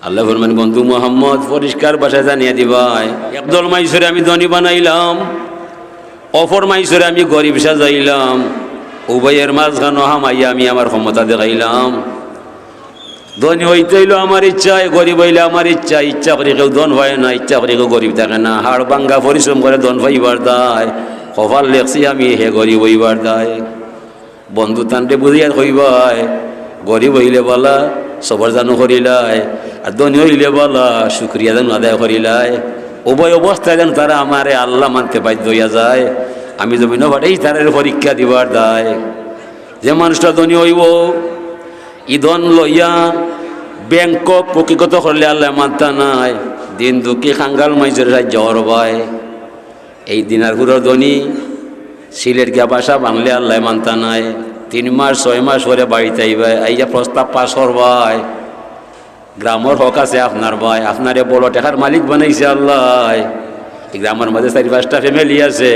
আল্লাহ ফরমান, বন্ধু মোহাম্মদ পরিষ্কার ভাষায় জানিয়ে দিবাই, একদল মাইসরে আমি ধনী বানাইলাম, অপর মাইসরে আমি গরিব সাজাইলাম, উভয়ের মাঝখানো হামাইয়া আমি আমার ক্ষমতা দেখাইলাম। ধনী হইতে হইল আমার ইচ্ছায়, গরিব হইলে আমার ইচ্ছা। ইচ্ছা করে কেউ ধন হয় না, ইচ্ছা করে কেউ গরিব থাকে না। হাড় ভাঙ্গা পরিশ্রম করে ধন পাইবার দায়, কপাল লেখছি আমি হে গরিব হইবার দায়। বন্ধু তান্ডে বুঝিয়া হইবাই, গরিব হইলে বলা সবার জানো করিলাই, আর ধনী হইলে বলা শুক্রিয়া যেন আদায় করিলাই। উভয় অবস্থায় যেন তারা আমারে আল্লাহ মানতে বাধ্য হইয়া যায়। আমি জমিন ভাটেই তারের পরীক্ষা দিবার দায়। যে মানুষটা ধনী হইব, ই ধন লইয়া ব্যাংকক পকিগত করলে আল্লাহ মানতা নাই। দিন দুঃখী খাঙ্গাল মাইজের সাহায্য হরবাই। এই দিনার হুরর ধনী সিলেট গিয়া বাসা বাংলে আল্লাহ মানতা নাই। 3 মাস 6 মাস পরে বাড়িতে আইবাই, আইয়া প্রস্তাব পাস করবাই। গ্রামের হক আছে আপনার ভাই, আপনারে বড় টাকার মালিক বানাইছে আল্লাহ। এই গ্রামের মধ্যে 4-5টা ফ্যামিলি আছে,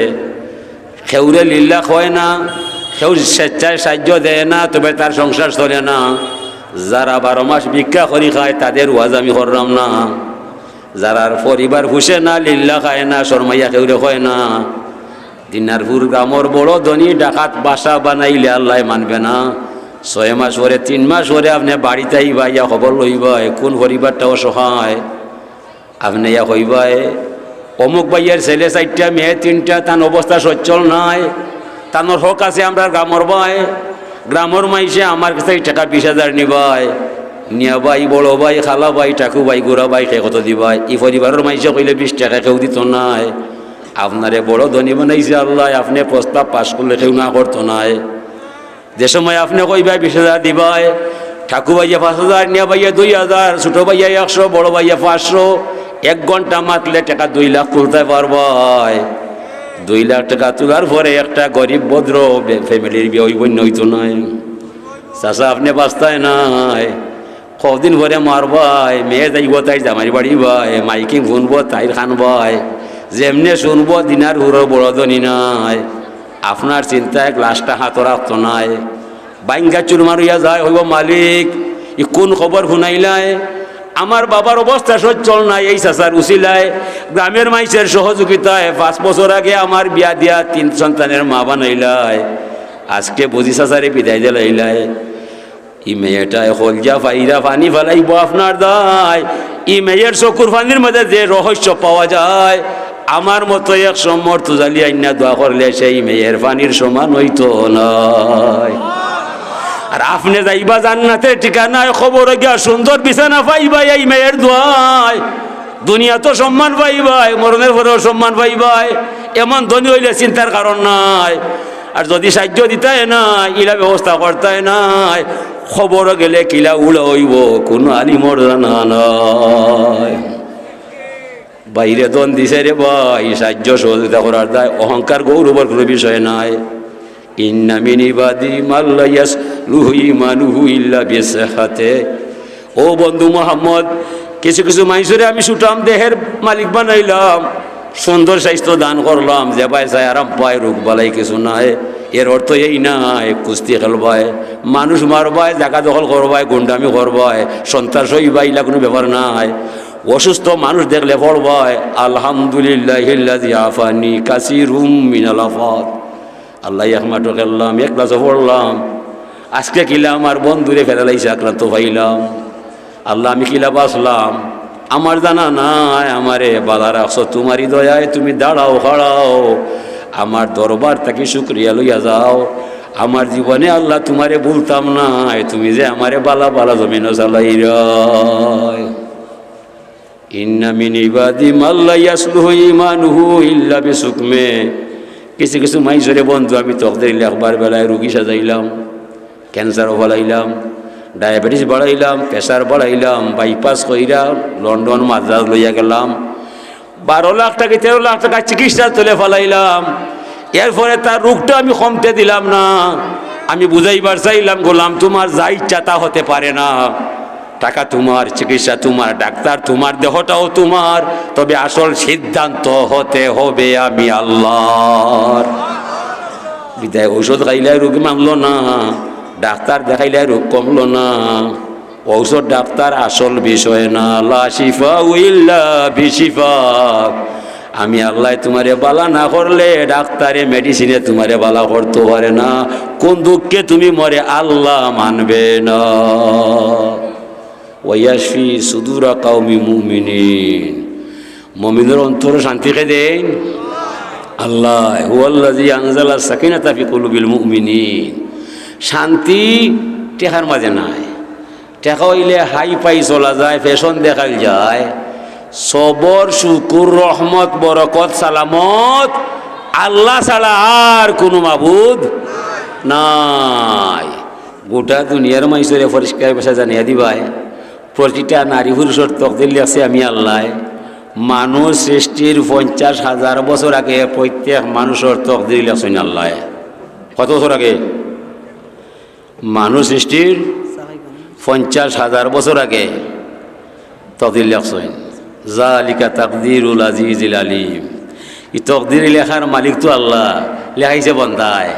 খেউরে লিল্লা হয় না, কেউ স্বেচ্ছায় সাহায্য দেয় না, তবে তার সংসার চলে না। যারা 12 মাস ভিক্ষা করি খায় তাদের ওয়াজ আমি করলাম না। যারা পরিবার পুষে না, লিল্লা খায় না, শর্মাইয়া কেউরে হয় না। দিনারপুর গ্রামের বড় ধনী ডাকাত বাসা বানাইলে আল্লাহ মানবে না। 6 মাস পরে 3 মাস পরে আপনি বাড়িতে আইবা, ইয়া খবর লইবাই কোন পরিবারটা অসহায়। আপনি ইয়া কইবাই অমুক ভাইয়ের ছেলে 4টা মেয়ে 3টা, তার অবস্থা সচ্ছল নাই, তানোর হক আছে। আমরা গ্রামের ভাই, গ্রামের মাইসে আমার কাছে টাকা 20,000 নিবাই, নিয়া ভাই, বড় ভাই, খালা ভাই, টাকু ভাই, গোড়া ভাই কে কত দিবাই। এই পরিবারের মাইসে কইলে 20 টাকা কেউ দিত নাই। আপনারে বড় ধনী বানাইছে আল্লাহ, আপনি প্রস্তাব পাস করলে কেউ না করতো নাই। যে সময় আপনি কইবাই 20,000 দিবাই, ঠাকু ভাইয়া 5,000, নিয়া ভাইয়া 2,000, ছোট ভাইয়া 100, বড় ভাইয়া 500। 1 ঘন্টা মাতলে টাকা 2 লাখ তুলতে পারবাই। 2 লাখ টাকা তোলার পরে একটা গরিব ভদ্র ফ্যামিলির বিয়ে হইব নইতো নাই। চাষা আপনি বাস্তায় নাই, কদিন পরে মারবাই, মেয়ে যাইব তাই জামাই বাড়ি ভাই, মাইকিং শুনবো তাই খান ভাই, যেমনে শুনবো দিনার হুড়ো বড় ধনী নাই। আপনার চিন্তায় গ্লাসটা হাত রাখতো নাই, বাইঙ্গা চুর মারিয়া যায়, হইব মালিক ই কোন খবর শুনাইলাই। আমার বাবার অবস্থা সচ্ছল নাই, এই চাচার উচিলায় গ্রামের মাইসের সহযোগিতায় 5 বছর আগে আমার বিয়া দিয়া 3 সন্তানের মা বানাইলাই। আজকে বুঝি চাচারে বিদায় দিলাইলাই। ই মেয়েটায় হলজা ফাইরা পানি ফেলাইব আপনার দায়। ই মেয়ের চকুর পানির মধ্যে যে রহস্য পাওয়া যায়, আমার মতো 100 মর্তু জালি আইনা দোয়া করলে সেই মেয়ের পানির সমান হইতো নয়। আর আপনি যাইবা জান্নাতে ঠিকানায়, খবর গিয়া সুন্দর বিছানা পাইবাই এই মেয়ের দোয়ায়। দুনিয়া তো সম্মান পাইবাই, মরণের পরেও সম্মান পাইবাই। এমন ধনী হইলে চিন্তার কারণ নাই। আর যদি সাহায্য দিতাই না, ইলা ব্যবস্থা করতাই নাই, খবর গেলে কিলা উড়া হইব কোনো আলিমর জানা নাই। বাইরে দন দিছে রে ভাই, সাহায্য সহযোগিতা করার দায়, অহংকার গৌরবর কোনো বিষয় নাই। ইন্না মিন ইবাদি মাল্লা ইয়াসলুহু ঈমানুহু ইল্লা বিসহাতে। ও বন্ধু মোহাম্মদ, কিছু কিছু মানুষের আমি সুঠাম দেহের মালিক বানাইলাম, সুন্দর স্বাস্থ্য দান করলাম, যে ভাই চাই আরাম পায়, রোগ বালাই কিছু নাই। এর অর্থ এই নাই কুস্তি খেলবায়, মানুষ মারবায়, জায়গা দখল করবায়, গুন্ডামি করবায়, সন্ত্রাস হইবাই, এগুলা কোনো ব্যাপার নাই। অসুস্থ মানুষ দেখলে পড়বায় আলহামদুলিল্লাহিল্লাযী আফানি কাসীরুম মিনাল আফাত। আল্লাহ একমাত্র খেললাম, এক ক্লাসে পড়লাম, আজকে কিলা আমার বন্ধুরে ফেরালাইছে, আক্রান্ত পাইলাম। আল্লাহ আমি কিলা বাঁচলাম আমার জানা নাই। আমারে বাধা রাখছো তোমারই দয়ায়, তুমি দাঁড়াও খাড়াও, আমার দরবার থেকে শুকরিয়া লইয়া যাও। আমার জীবনে আল্লাহ তোমারে বলতাম না, তুমি যে আমারে বালা বালা জমিন চালাইরা। ইন্না মিন ইবাদি মাল্লা ইয়াসলুহু ঈমানুহু ইল্লা বিসুকমে। কিছু কিছু মাইজরে বন্ধু আমি তকদির লেখবার বেলায় রুগী সাজাইলাম, ক্যান্সারও বাড়াইলাম, ডায়াবেটিস বাড়াইলাম, প্রেশার বাড়াইলাম, বাইপাস কইরা লন্ডন মাদ্রাজ লইয়া গেলাম, 12 লাখ টাকা 13 লাখ টাকা চিকিৎসা চলে ফেলাইলাম। এরপরে তার রোগটা আমি কমতে দিলাম না। আমি বুঝাইবার চাইলাম, গোলাম তোমার যা ইচ্ছা তা হতে পারে না। টাকা তোমার, চিকিৎসা তোমার, ডাক্তার তোমার, দেহটাও তোমার, তবে আসল সিদ্ধান্ত হতে হবে আমি আল্লাহর। বিদায় ঔষধ খাইলে রোগ মানলো না, ডাক্তার দেখাইলে রোগ কমলো না, ঔষধ ডাক্তার আসল বিষয় না, লা শিফা ইল্লা বিশিফা। আমি আল্লাহ তোমারে বালা না করলে ডাক্তারে মেডিসিনে তোমারে বালা করতে পারে না। কোন দুঃখে তুমি মরে আল্লাহ মানবে না। ওয়াশফি সুদুরা কাউমি মুমিনিন, মুমিনের অন্তর শান্তি কে দেন আল্লাহ। হুয়াল্লাযী আনজালা সাকিনাতা ফি কুলুবিল মুমিনিন। শান্তি টেকার মাঝে নাই। টেকা হইলে হাই পাই চলা যায়, ফ্যাশন দেখাই যায়। সবর শুকুর রহমত বরকত সালামত আল্লাহ ছাড়া আর কোনো মাবুদ নাই। গোটা দুনিয়ার মানুষের পরিষ্কার ভাষা জানিয়ে দিবাই, প্রতিটা নারী পুরুষের তকদির আছে আমি আল্লাহ। মানুষ সৃষ্টির 50,000 বছর আগে প্রত্যেক মানুষের তকদির লেখছেন আল্লাহ। কত বছর আগে? মানুষ সৃষ্টির 50,000 বছর আগে তকদির লেখছেন। জালিকা তাকদিরুল আজিজিল আলিম। এই তকদির লেখার মালিক তো আল্লাহ, লেখাইছে বন্ধায়।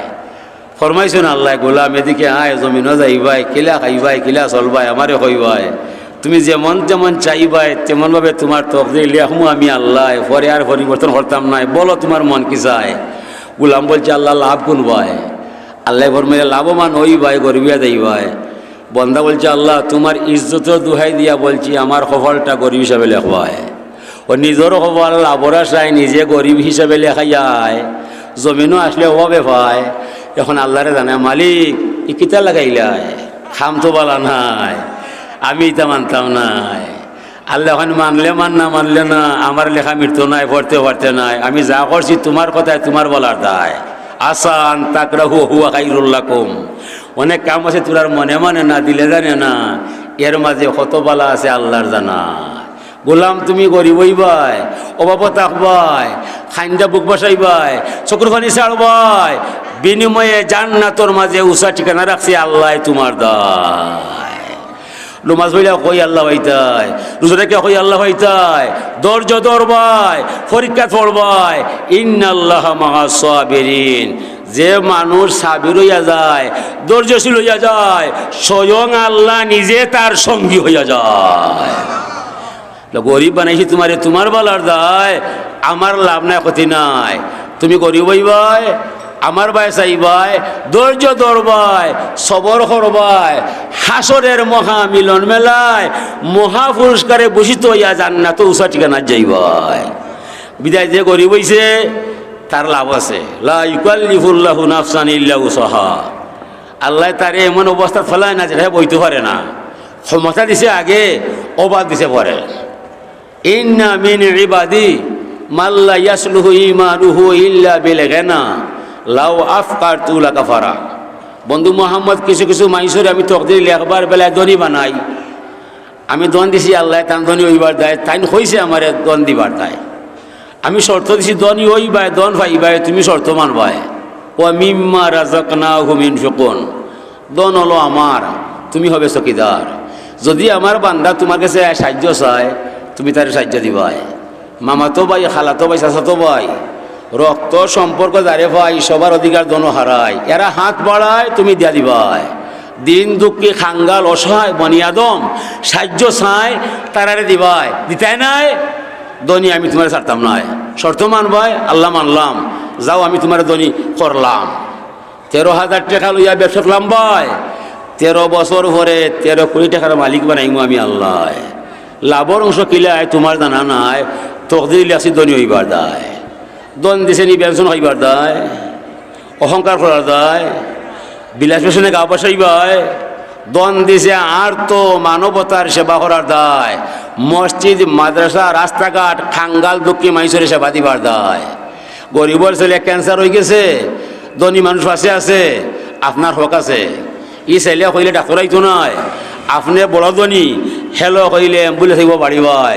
ফরমাইছেন আল্লাহ, গোলাম এদিকে আয়, জমিনও যাইবাই, কিলা খাইবাই, কিলা চলবাই, আমারে কইবাই। তুমি যেমন যেমন চাইবাই তেমনভাবে তোমার তকদির লেখমু আমি আল্লাহ, পরে আর পরিবর্তন করতাম নাই। বলো তোমার মন কি চায়? গোলাম বলছে আল্লাহ লাভ কোন ভাই? আল্লাহ ফরমাইলে লাভবান ওই ভাই, গরিবিয়া দেই ভাই। বন্দা বলছে আল্লাহ তোমার ইজ্জতের দোহাই দিয়া বলছি আমার কপালটা গরিব হিসাবে লেখবায়। ও নিজের কপাল লাভরা চাই, নিজে গরিব হিসাবে লেখাই যায়। জমিনও আসলে অভাবে পায়। এখন আল্লাহরে জানে মালিক ই কিতা লাগাইলাই, খাম তো বলা নাই, আমি এটা মানতাম নাই। আল্লাহ এখন মানলে মান, না মানলে না। আমার লেখা মৃত্যু নাই, পড়তে পারতে নাই। আমি যা করছি তোমার কথায়, তোমার বলার দায়। আসান তাকরাহু হুয়া খাইরুল লাকুম। অনেক কাম আছে তোর মনে মনে না দিলে জানে না, এর মাঝে কত বালা আছে আল্লাহর জানা। গোলাম তুমি গরিব হইবাই, অভাব থাকবাই, খাইন্দা বুক বসাইবাই, চকুর পানি ছাড়বাই, বিনিময়ে জান্নাতের মাঝে উষা ঠিকানা রাখছে আল্লাহ তোমার দায়। নমাজ হইলে কই আল্লাহ হইতাই, রোজাটাকে কই আল্লাহ হইতাই, ধৈর্য ধরবাই, পরীক্ষা পড়বাই। ইন্নাল্লাহা মাআস সাবিরিন। যে মানুষ সাবির হইয়া যায়, ধৈর্যশীল হইয়া যায়, স্বয়ং আল্লাহ নিজে তার সঙ্গী হইয়া যায়। গরিব বানাইছি তোমারে, তোমার বলার দায়, আমার লাভ নাই, ক্ষতি নাই। তুমি গরিব হইবাই, আমার বাই চাইবাই, ধৈর্য ধরবাই, সবর করবাই, হাসরের মহা মিলন মেলায় মহা পুরস্কারে বসিত হইয়া জান্নাত উষা ঠিকানা যাইবাই। বিদায় যে গরিব হইছে তার লাভ আছে। লা ইউকাল্লিফুল্লাহু নাফসান ইল্লা উসাহা। আল্লাহ তারে এমন অবস্থা ফেলায় না যেটা বইতে পারে না। ক্ষমতা দিছে আগে, অবাদ দিছে পরে। ইন্না মিন ইবাদি মাল্লা ইয়াসলুহু ঈমানুহু ইল্লা বিল গিনা লাউ আফকারতু লাকাফারা। বন্ধু মোহাম্মদ, কিছু কিছু মানুষের আমি তকদির লেখবার বেলায় ধনী বানাই। আমি দন দিছি, আল্লাহ তান ধনী হইবার দেয়, তাই হয়েছে আমার দন দিবার দেয়। আমি শর্ত দিছি ধনী হইবাই, দন পাইবাই, তুমি শর্ত মানবাই। ও মিম্মা রাযাকনাহুম ইনফিকুন। দন হলো আমার, তুমি হবে চকিদার। যদি আমার বান্দা তোমার কাছে সাহায্য চায়, তুমি তার সাহায্য দিবাই। মামাতো ভাই, খালাতো ভাই, চাচাতো ভাই, রক্ত সম্পর্ক যারে ভাই, সবার অধিকার দন হারায়। এরা হাত বাড়ায়, তুমি দিয়া দিবাই। দিন দুঃখী খাঙ্গাল অসহায় বনি আদম সাহায্য চায়, তারারে দিবাই। দিতাই নাই ধনী আমি তোমার ছাড়তাম নাই। শর্ত মানবাই, আল্লাহ মানলাম, যাও আমি তোমার ধনী করলাম। 13,000 টাকা লইয়া ব্যবসা করলাম ভাই, 13 বছর পরে 13 কোটি টাকার মালিক বানাইমু আমি আল্লাহ। লাভর অংশ কিলায় তোমার জানা নাই, তকদির আসি ধনী হইবার দায়। দন দিছে নি ব্যবসা হইবার দায়, অহংকার করার দায়, বিলাস পেছনে গা বসাইবাই। দন দিছে আর তো মানবতার সেবা করার দায়। মসজিদ, মাদ্রাসা, রাস্তাঘাট, খাঙ্গাল দুঃখী মানুষের সেবা দিবার দায়। গরিবর ছেলে ক্যান্সার হয়ে গেছে, ধনী মানুষ পাশে আছে, আপনার হক আছে। ই ছেলে কইলে ডাক্তার আইতো নয়, আপনি বড় ধনী, হেলো কইলে অ্যাম্বুলেন্স হইব বাড়িবাই,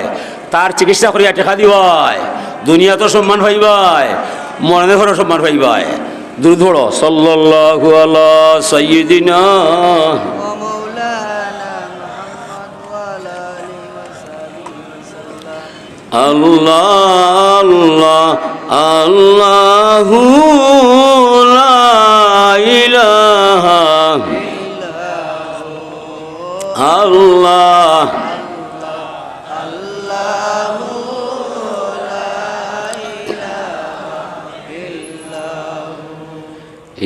তার চিকিৎসা করিয়া টেকা দিবাই। দুনিয়া তো সম্মান পাইবাই, মরণে ঘরে সম্মান পাইবাই। দুরূদ পড়ো, সাল্লাল্লাহু আলা সাইয়্যিদিনা আল্লাহ আল্লাহ আল্লাহু লা ইলাহা আল্লাহ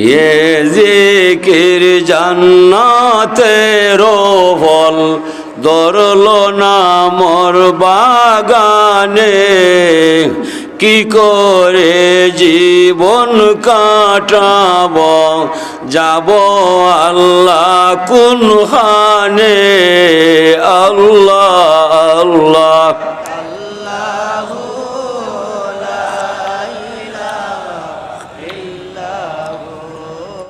ये जिकिर জান্নাতের ফল ধরলো না মোর বাগানে কি করে জীবন কাটাব যাব আল্লাহ কোন হানে